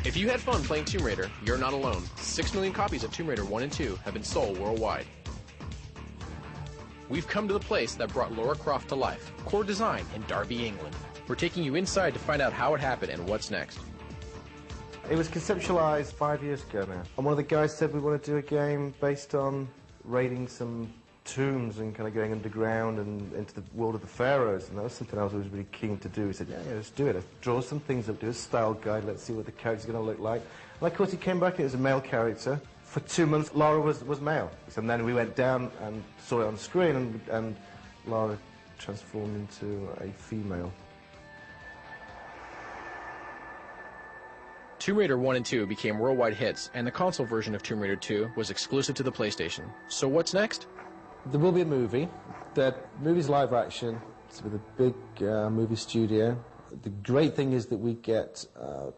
If you had fun playing Tomb Raider, you're not alone. 6 million copies of Tomb Raider 1 and 2 have been sold worldwide. We've come to the place that brought Lara Croft to life, Core Design in Derby, England. We're taking you inside to find out how it happened and what's next. It was conceptualized 5 years ago now. And one of the guys said we want to do a game based on raiding some tombs and kind of going underground and into the world of the pharaohs, and that was something I was always really keen to do. He said, yeah, let's do it. Let's draw some things up, do a style guide, let's see what the character's going to look like. And of course he came back and it was a male character. For 2 months, Lara was male. And then we went down and saw it on screen, and Lara transformed into a female. Tomb Raider 1 and 2 became worldwide hits, and the console version of Tomb Raider 2 was exclusive to the PlayStation. So what's next? There will be a movie. The movie's live action. It's with a big movie studio. The great thing is that we get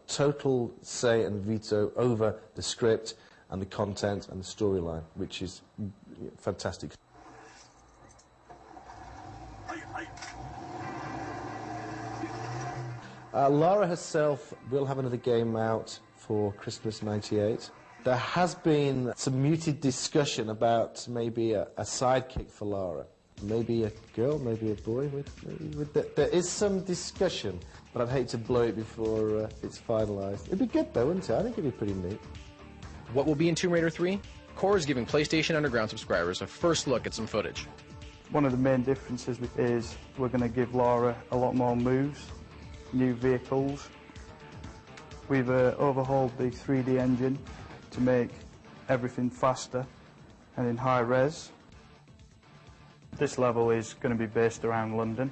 total say and veto over the script and the content and the storyline, which is fantastic. Lara herself will have another game out for Christmas '98. There has been some muted discussion about maybe a sidekick for Lara. Maybe a girl, maybe a boy. There is some discussion, but I'd hate to blow it before it's finalised. It'd be good though, wouldn't it? I think it'd be pretty neat. What will be in Tomb Raider 3? Core is giving PlayStation Underground subscribers a first look at some footage. One of the main differences is we're going to give Lara a lot more moves, new vehicles. We've overhauled the 3D engine to make everything faster and in high res. This level is going to be based around London,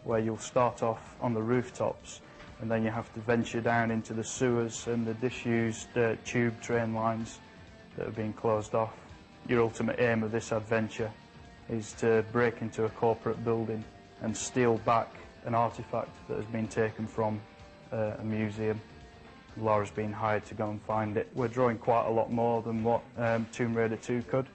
where you'll start off on the rooftops and then you have to venture down into the sewers and the disused tube train lines that are being closed off. Your ultimate aim of this adventure is to break into a corporate building and steal back an artefact that has been taken from a museum. Lara's been hired to go and find it. We're drawing quite a lot more than what Tomb Raider 2 could,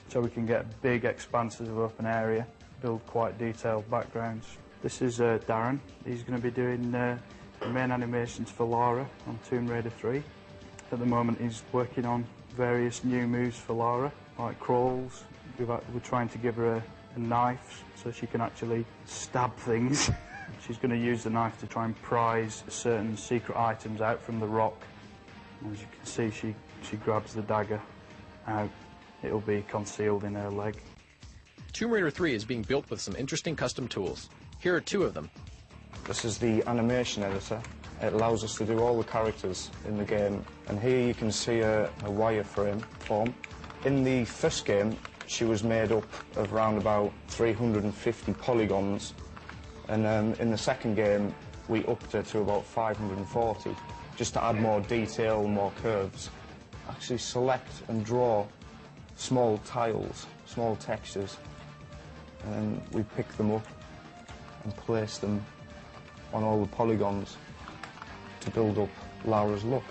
so we can get big expanses of open area, build quite detailed backgrounds. This is Darren. He's going to be doing the main animations for Lara on Tomb Raider 3. At the moment he's working on various new moves for Lara, like crawls. We're trying to give her a knife so she can actually stab things. She's going to use the knife to try and prise certain secret items out from the rock. As you can see, she grabs the dagger out. It'll be concealed in her leg. Tomb Raider 3 is being built with some interesting custom tools. Here are 2 of them. This is the animation editor. It allows us to do all the characters in the game. And here you can see a wireframe form. In the first game, she was made up of around about 350 polygons. And in the second game, we upped her to about 540, just to add more detail, more curves. Actually select and draw small tiles, small textures, and we pick them up and place them on all the polygons to build up Lara's look.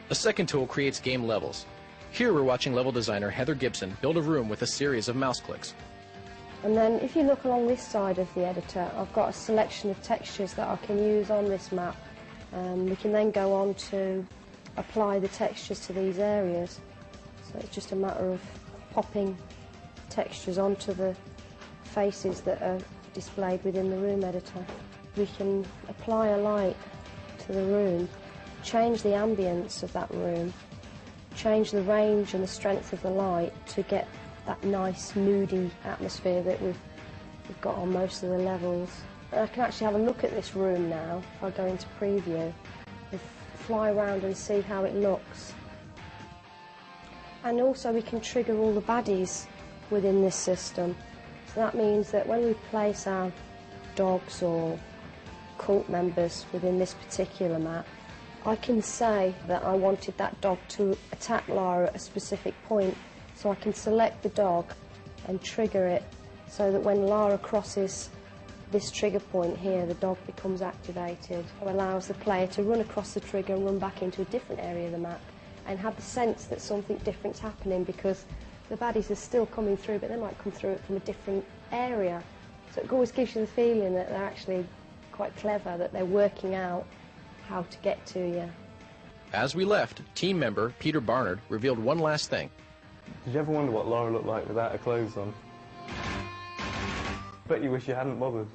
The second tool creates game levels. Here we're watching level designer Heather Gibson build a room with a series of mouse clicks. And then if you look along this side of the editor, I've got a selection of textures that I can use on this map. We can then go on to apply the textures to these areas. So it's just a matter of popping textures onto the faces that are displayed within the room editor. We can apply a light to the room, change the ambience of that room, change the range and the strength of the light to get that nice moody atmosphere that we've got on most of the levels. And I can actually have a look at this room now if I go into preview and fly around and see how it looks. And also we can trigger all the baddies within this system. So that means that when we place our dogs or cult members within this particular map, I can say that I wanted that dog to attack Lara at a specific point. So I can select the dog and trigger it so that when Lara crosses this trigger point here, the dog becomes activated. It allows the player to run across the trigger and run back into a different area of the map and have the sense that something different's happening, because the baddies are still coming through, but they might come through it from a different area. So it always gives you the feeling that they're actually quite clever, that they're working out how to get to you. As we left, team member Peter Barnard revealed one last thing. Did you ever wonder what Laura looked like without her clothes on? Bet you wish you hadn't bothered.